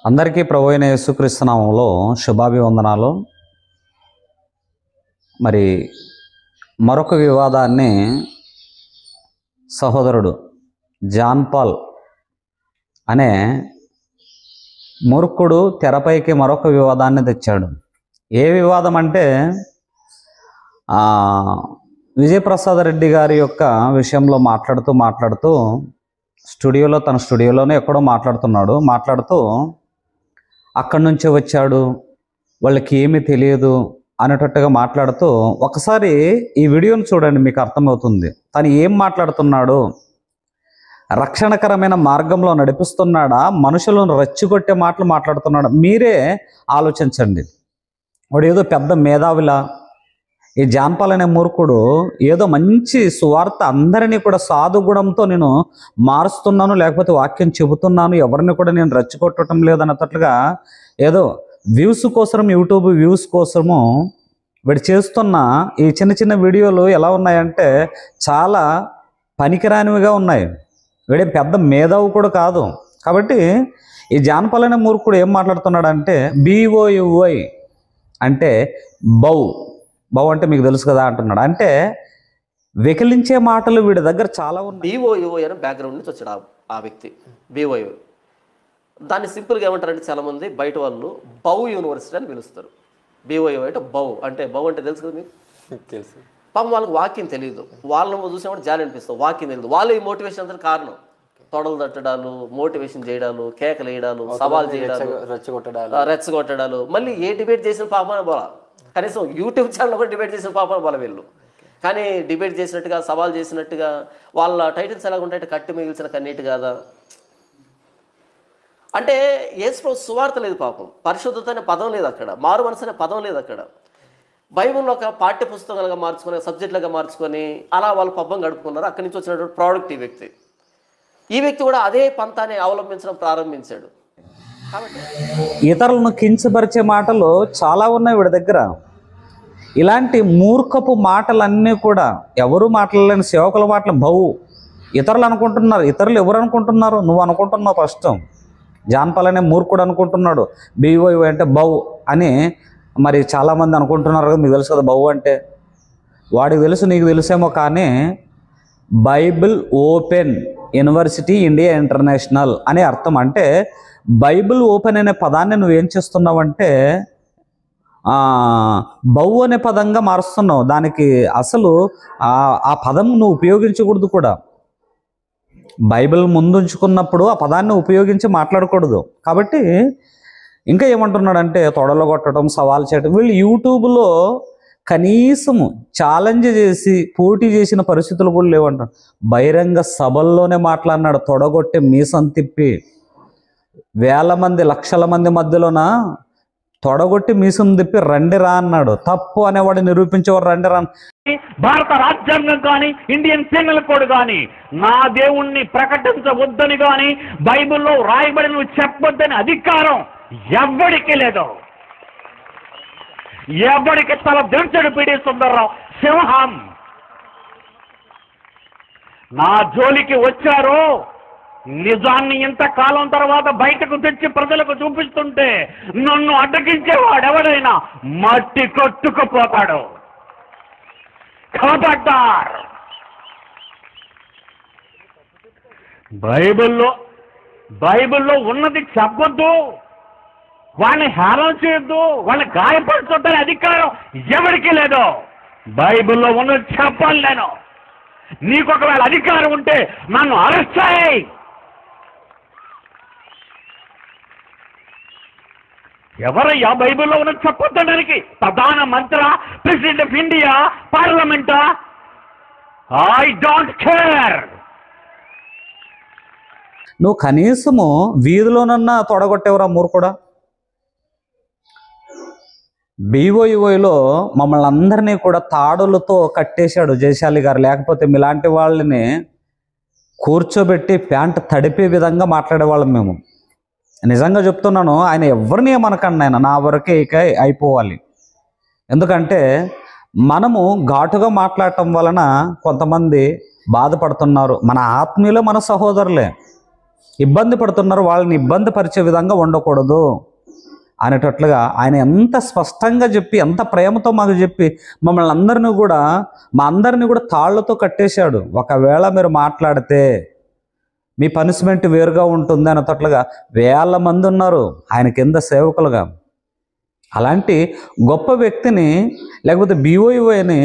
అందరికీ ప్రభువైన యేసుక్రీస్తు నామములో శుభాభివందనాలు. మరి మరొక వివాదాన్ని సహోదరుడు జాన్ పాల్ అనే మూర్ఖుడు తెరపైకి మరొక వివాదాన్ని తెచ్చాడు. ఏ వివాదం అంటే విజయప్రసాద్ రెడ్డి గారి యొక్క విషయంలో మాట్లాడుతూ తన స్టూడియోలోనే ఎక్కడో మాట్లాడుతూ అక్కడి నుంచే వచ్చాడు, వాళ్ళకి ఏమీ తెలియదు అనేటట్టుగా మాట్లాడుతూ ఒకసారి ఈ వీడియోని చూడండి, మీకు అర్థమవుతుంది తను ఏం మాట్లాడుతున్నాడు. రక్షణకరమైన మార్గంలో నడిపిస్తున్నాడా, మనుషులను రెచ్చగొట్టే మాటలు మాట్లాడుతున్నాడా? మీరే ఆలోచించండి. వాడు ఏదో పెద్ద మేధావిలా, ఈ జాన్ పాల్ అనే మూర్ఖుడు ఏదో మంచి సువార్త అందరినీ కూడా సాధుగుణంతో నేను మారుస్తున్నాను, లేకపోతే వాక్యం చెబుతున్నాను, ఎవరిని కూడా నేను రెచ్చగొట్టడం లేదన్నట్లుగా ఏదో వ్యూస్ కోసం, యూట్యూబ్ వ్యూస్ కోసము వీడు చేస్తున్న ఈ చిన్న చిన్న వీడియోలు ఎలా ఉన్నాయంటే చాలా పనికిరానివిగా ఉన్నాయి. వీడే పెద్ద మేధావు కూడా కాదు. కాబట్టి ఈ జాన్ పాల్ అనే మూర్ఖుడు ఏం మాట్లాడుతున్నాడంటే BOUI అంటే బౌ అంటే మీకు తెలుసు కదా అంటున్నాడు. అంటే వెకిలించే మాటలు వీడి దగ్గర చాలా ఉన్నాయి. BOUI అనే బ్యాక్గ్రౌండ్ నుంచి వచ్చాడు ఆ వ్యక్తి. BOUI దాన్ని సింపుల్గా ఏమంటారంటే చాలామంది బయట వాళ్ళు బౌ యూనివర్సిటీ అని పిలుస్తారు. BOUI అంటే బౌ అంటే తెలుసు కదా మీకు? తెలుసు. పాపం వాళ్ళకి వాక్యం తెలియదు, వాళ్ళని చూసినప్పుడు జాలి అనిపిస్తుంది, వాక్యం తెలియదు. వాళ్ళు ఈ మోటివేషన్ అంతా కారణం. తొడలు తట్టడాలు, మోటివేషన్ చేయడాలు, కేకలు వేయడాలు, సవాల్ చేయడాలు, రెచ్చగొట్టడాలు, మళ్ళీ ఏ డిబేట్ చేసిన పాపని పోలా, కనీసం యూట్యూబ్ ఛానల్ కూడా డిబేట్ చేసిన పాపని పోలా వీళ్ళు. కానీ డిబేట్ చేసినట్టుగా, సవాల్ చేసినట్టుగా వాళ్ళ టైటిల్స్ ఎలా ఉంటాయంటే కట్టి మిగిల్చిన కన్నీటి కాదా అంటే యేసు సువార్త లేదు, పాపం పరిశుద్ధత అనే పదం లేదు అక్కడ, మారు మనసు అనే పదం లేదు అక్కడ. బైబిల్లో ఒక పాఠ్య పుస్తకాలుగా మార్చుకొని, సబ్జెక్టులుగా మార్చుకొని అలా వాళ్ళు పబ్బం గడుపుకున్నారు. అక్కడి నుంచి వచ్చినటువంటి ప్రోడక్ట్ ఈ వ్యక్తి కూడా అదే పంతాన్ని అవలంబించడం ప్రారంభించాడు. కాబట్టి ఇతరులను కించపరిచే మాటలు చాలా ఉన్నాయి వీడి దగ్గర. ఇలాంటి మూర్ఖపు మాటలన్నీ కూడా ఎవరు మాట్లాడలేని సేవకుల మాటలు ఇతరులు అనుకుంటున్నారు. ఇతరులు ఎవరు అనుకుంటున్నారు? నువ్వు అనుకుంటున్నావు. ఫస్ట్ జాన్ పాల్ అనే మూర్ఖుడు అనుకుంటున్నాడు BOUI అంటే అని. మరి చాలామంది అనుకుంటున్నారు కదా, మీకు తెలుసు కదా బౌ అంటే. వాడికి తెలుసు, నీకు తెలుసేమో, కానీ Bible open university India international అనే అర్థం. అంటే బైబిల్ ఓపెన్ అనే పదాన్ని నువ్వేం చేస్తున్నావంటే బౌ అనే పదంగా మారుస్తున్నావు. దానికి అసలు ఆ పదం నువ్వు ఉపయోగించకూడదు కూడా. బైబిల్ ముందుంచుకున్నప్పుడు ఆ పదాన్ని ఉపయోగించి మాట్లాడకూడదు. కాబట్టి ఇంకా ఏమంటున్నాడంటే తొడలు కొట్టడం, సవాల్ చేయడం. వీళ్ళు యూట్యూబ్లో కనీసము ఛాలెంజ్ చేసి పోటీ చేసిన పరిస్థితులు కూడా లేవంటాడు. బహిరంగ సభల్లోనే మాట్లాడినాడు. తొడగొట్టి మీసం తిప్పి వేల మంది, లక్షల మంది మధ్యలోన తొడగొట్టి మీసం తిప్పి రండి రా అన్నాడు. తప్పు అనేవాడు నిరూపించేవాడు రండి రా. భారత రాజ్యాంగం కానీ, ఇండియన్ పీనల్ కోడ్ కానీ నా దేవుణ్ణి ప్రకటించవద్దని కానీ, బైబిల్లో రాయబడిన చెప్పొద్దని అధికారం ఎవ్వడికి లేదు. ఎవడికి తల దించడు పిడి సుందర్రావు సింహం. నా జోలికి వచ్చారు, నిజాన్ని ఇంతకాలం తర్వాత బయటకు తెచ్చి ప్రజలకు చూపిస్తుంటే నన్ను అడ్డగించేవాడు ఎవడైనా మట్టి కొట్టుకుపోతాడు. ఖబర్దార్. బైబిల్లో ఉన్నది చెప్పొద్దు, వాళ్ళని హేళన చేయొద్దు, వాళ్ళని గాయపరచొద్దని అధికారం ఎవరికి లేదు. బైబిల్లో ఉన్నది చెప్పాలి నేను. నీకు ఒకవేళ అధికారం ఉంటే నన్ను అరెస్ట్ చేయి. ఎవరయ్యా బైబిల్లో ఉన్నది చెప్పొద్దడానికి? ప్రధాన మంత్రి, ప్రెసిడెంట్ ఆఫ్ ఇండియా, పార్లమెంటా? I don't care. నువ్వు కనీసము వీధిలోనన్నా తొడగొట్టేవరా మూర్ఖుడా? BOUIలో మమ్మల్ని అందరినీ కూడా తాడులతో కట్టేశాడు జయశాలి గారు. లేకపోతే మీలాంటి వాళ్ళని కూర్చోబెట్టి ప్యాంట్ తడిపే విధంగా మాట్లాడేవాళ్ళం మేము. నిజంగా చెప్తున్నాను, ఆయన ఎవరిని ఏమనకండి, ఆయన నా వరకే ఇక అయిపోవాలి. ఎందుకంటే మనము ఘాటుగా మాట్లాడటం వలన కొంతమంది బాధపడుతున్నారు. మన ఆత్మీయులే, మన సహోదరులే. ఇబ్బంది పడుతున్నారు, వాళ్ళని ఇబ్బంది పరిచే విధంగా ఉండకూడదు అనేటట్లుగా ఆయన ఎంత స్పష్టంగా చెప్పి, ఎంత ప్రేమతో మాకు చెప్పి మమ్మల్ని అందరినీ కూడా, మా అందరినీ కూడా తాళ్లతో కట్టేశాడు. ఒకవేళ మీరు మాట్లాడితే మీ పనిష్మెంట్ వేరుగా ఉంటుంది అనేటట్లుగా వేల మంది ఉన్నారు ఆయన కింద సేవకులుగా. అలాంటి గొప్ప వ్యక్తిని, లేకపోతే BOYని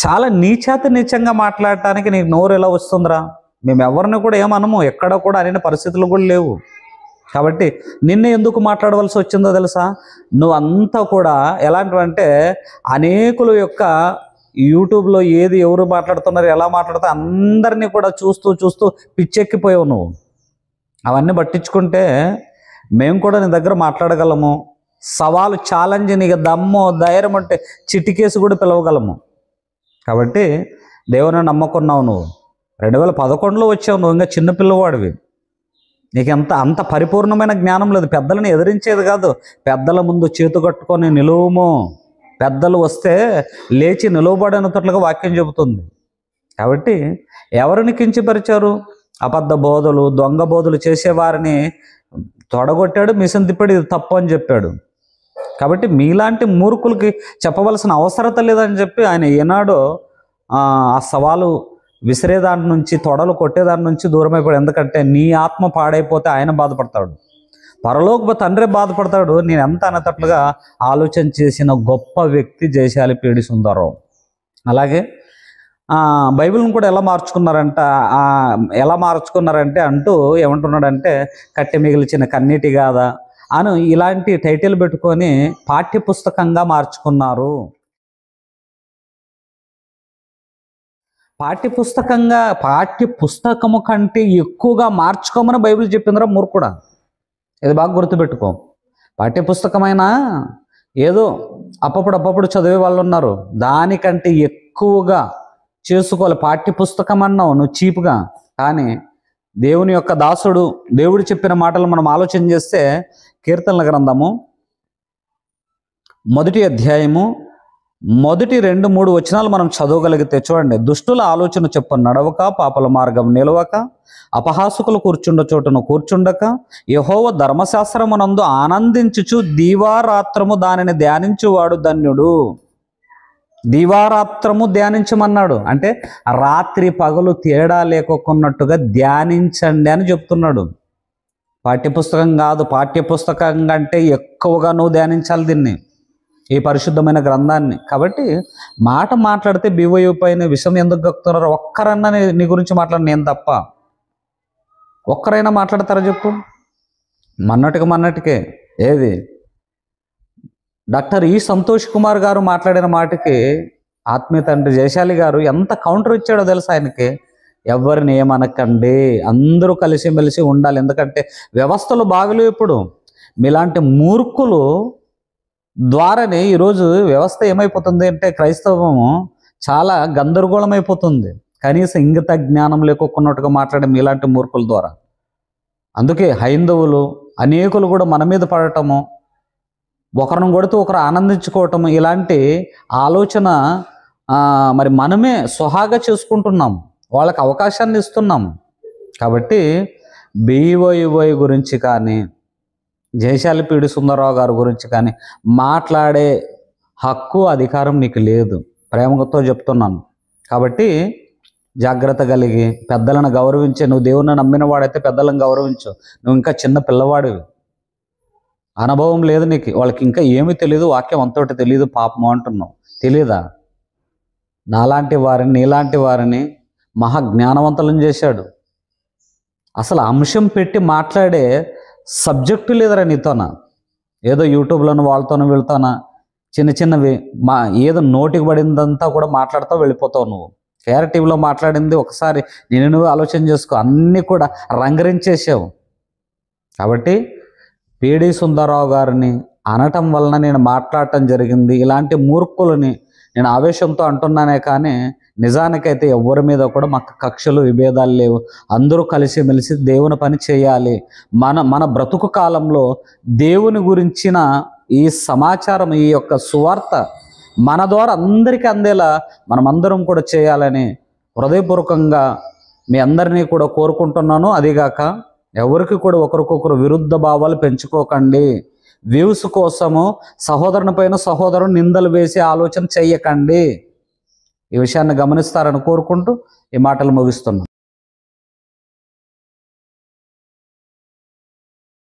చాలా నీచంగా మాట్లాడటానికి నీకు నోరు ఎలా వస్తుందిరా? మేము ఎవరిని కూడా ఏమనము, ఎక్కడ కూడా అనే పరిస్థితులు కూడా లేవు. కాబట్టి నిన్ను ఎందుకు మాట్లాడవలసి వచ్చిందో తెలుసా? నువ్వు అంతా కూడా ఎలాంటివంటే అనేకుల యొక్క యూట్యూబ్లో ఏది ఎవరు మాట్లాడుతున్నారు, ఎలా మాట్లాడుతారు అందరినీ కూడా చూస్తూ పిచ్చెక్కిపోయావు నువ్వు. అవన్నీ పట్టించుకుంటే మేము కూడా నీ దగ్గర మాట్లాడగలము. సవాలు, ఛాలెంజ్, నీకు దమ్ము ధైర్యం అంటే చిటికేసి కూడా పిలవగలము. కాబట్టి దేవుని నమ్మకున్నావు నువ్వు. 2011లో వచ్చావు, నువ్వు ఇంకా చిన్న పిల్లవాడివి. నీకు అంత పరిపూర్ణమైన జ్ఞానం లేదు. పెద్దలను ఎదిరించేది కాదు, పెద్దల ముందు చేతు కట్టుకొని నిలువుము, పెద్దలు వస్తే లేచి నిలువబడినట్లుగా వాక్యం చెబుతుంది. కాబట్టి ఎవరిని కించపరిచారు? అబద్ధ బోధలు, దొంగ బోధలు చేసేవారిని తొడగొట్టాడు, మిషన్ తిప్పాడు, ఇది తప్పు అని చెప్పాడు. కాబట్టి మీలాంటి మూర్ఖులకి చెప్పవలసిన అవసరత లేదని చెప్పి ఆయన ఏనాడో ఆ సవాలు విసిరేదాని నుంచి, తొడలు కొట్టేదాని నుంచి దూరం అయిపోయాడు. ఎందుకంటే నీ ఆత్మ పాడైపోతే ఆయన బాధపడతాడు, పరలోక తండ్రి బాధపడతాడు. నేను ఎంత అనేటట్లుగా ఆలోచన చేసిన గొప్ప వ్యక్తి జయశాలి పీడి సుందరరావు. అలాగే బైబిల్ని కూడా ఎలా మార్చుకున్నారంటే అంటూ ఏమంటున్నాడంటే కట్టె మిగిల్చిన కన్నీటి గాథ అని ఇలాంటి టైటిల్ పెట్టుకొని పాఠ్యపుస్తకంగా మార్చుకున్నారు. పాఠ్యపుస్తకము కంటే ఎక్కువగా మార్చుకోమని బైబిల్ చెప్పిందిరా మూర్ఖుడా. ఇది బాగా గుర్తుపెట్టుకో. పాఠ్యపుస్తకమైనా ఏదో అప్పప్పుడు చదివే వాళ్ళు ఉన్నారు, దానికంటే ఎక్కువగా చేసుకోవాలి. పాఠ్యపుస్తకం అన్నావు నువ్వు చీప్గా. కానీ దేవుని యొక్క దాసుడు, దేవుడు చెప్పిన మాటలు మనం ఆలోచన చేస్తే కీర్తనల గ్రంథము 1వ అధ్యాయము 1, 2, 3 వచనాలు మనం చదవగలిగితే చూడండి. దుష్టుల ఆలోచన చొప్పున నడవక, పాపల మార్గం నిలవక, అపహాసకులు కూర్చుండ చోటును కూర్చుండక, యెహోవా ధర్మశాస్త్రమునందు ఆనందించుచు దీవారాత్రము దానిని ధ్యానించువాడు ధన్యుడు. దీవారాత్రము ధ్యానించమన్నాడు అంటే రాత్రి పగలు తేడా లేకొకున్నట్టుగా ధ్యానించండి అని చెప్తున్నాడు. పాఠ్యపుస్తకం కాదు, పాఠ్యపుస్తకం కంటే ఎక్కువగా నువ్వు ధ్యానించాలి దీన్ని, ఈ పరిశుద్ధమైన గ్రంథాన్ని. కాబట్టి మాట్లాడితే BOY పైన విషయం ఎందుకు గక్కుతున్నారు? ఒక్కరన్నా నీ గురించి మాట్లాడి, నేను తప్ప ఒక్కరైనా మాట్లాడతారా చెప్పు? మన్నటికే ఏది డాక్టర్ సంతోష్ కుమార్ గారు మాట్లాడిన మాటకి ఆత్మీయ తండ్రి జయశాలి గారు ఎంత కౌంటర్ ఇచ్చాడో తెలుసా ఆయనకి? ఎవరిని ఏమనకండి, అందరూ కలిసిమెలిసి ఉండాలి. ఎందుకంటే వ్యవస్థలు బాగలేవు ఇప్పుడు. మీలాంటి మూర్ఖులు ద్వారానే ఈరోజు వ్యవస్థ ఏమైపోతుంది అంటే క్రైస్తవము చాలా గందరగోళం అయిపోతుంది. కనీసం ఇంగిత జ్ఞానం లేకొకున్నట్టుగా మాట్లాడే మీలాంటి మూర్ఖుల ద్వారా. అందుకే హైందవులు అనేకులు కూడా మన మీద పడటము, ఒకరిని కొడుతూ ఒకరు ఆనందించుకోవటము, ఇలాంటి ఆలోచన మరి మనమే స్వహాగా చేసుకుంటున్నాం, వాళ్ళకి అవకాశాన్ని ఇస్తున్నాం. కాబట్టి BOY గురించి కానీ, జయశాలి పీడి సుందరరావు గారి గురించి కానీ మాట్లాడే హక్కు, అధికారం నీకు లేదు. ప్రేమతో చెప్తున్నాను. కాబట్టి జాగ్రత్త కలిగి పెద్దలను గౌరవించే, నువ్వు దేవుని నమ్మిన వాడైతే పెద్దలను గౌరవించు. నువ్వు ఇంకా చిన్న పిల్లవాడివి, అనుభవం లేదు నీకు, వాళ్ళకి ఇంకా ఏమీ తెలియదు, వాక్యం అంతటి తెలియదు, పాపము అంటున్నావు. తెలీదా? నాలాంటి వారిని, నీలాంటి వారిని మహా జ్ఞానవంతులను చేశాడు. అసలు అంశం పెట్టి మాట్లాడే సబ్జెక్టు లేదురా నీతోన. ఏదో యూట్యూబ్లోను వాళ్ళతోనూ వీళ్ళతోన చిన్నవి ఏదో నోటికి పడిందంతా కూడా మాట్లాడుతూ వెళ్ళిపోతావు నువ్వు. KRTVలో మాట్లాడింది ఒకసారి నువ్వు ఆలోచన చేసుకో, అన్నీ కూడా రంగరించేసావు. కాబట్టి పీడి సుందరరావు గారిని అనటం వలన నేను మాట్లాడటం జరిగింది. ఇలాంటి మూర్ఖులని నేను ఆవేశంతో అంటున్నానే కానీ నిజానికైతే ఎవరి మీద కూడా మాకు కక్షలు, విభేదాలు లేవు. అందరూ కలిసిమెలిసి దేవుని పని చేయాలి. మన బ్రతుకు కాలంలో దేవుని గురించిన ఈ సమాచారం, ఈ యొక్క సువార్త మన ద్వారా అందరికీ అందేలా మనమందరం కూడా చేయాలని హృదయపూర్వకంగా మీ అందరినీ కూడా కోరుకుంటున్నాను. అదిగాక ఎవరికి కూడా ఒకరికొకరు విరుద్ధ భావాలు పెంచుకోకండి. వ్యూస్ కోసము సహోదరుని పైన సహోదరుని నిందలు వేసి ఆలోచన చెయ్యకండి. ఈ విషయాన్ని గమనిస్తారని కోరుకుంటూ ఈ మాటలు ముగిస్తున్నాను.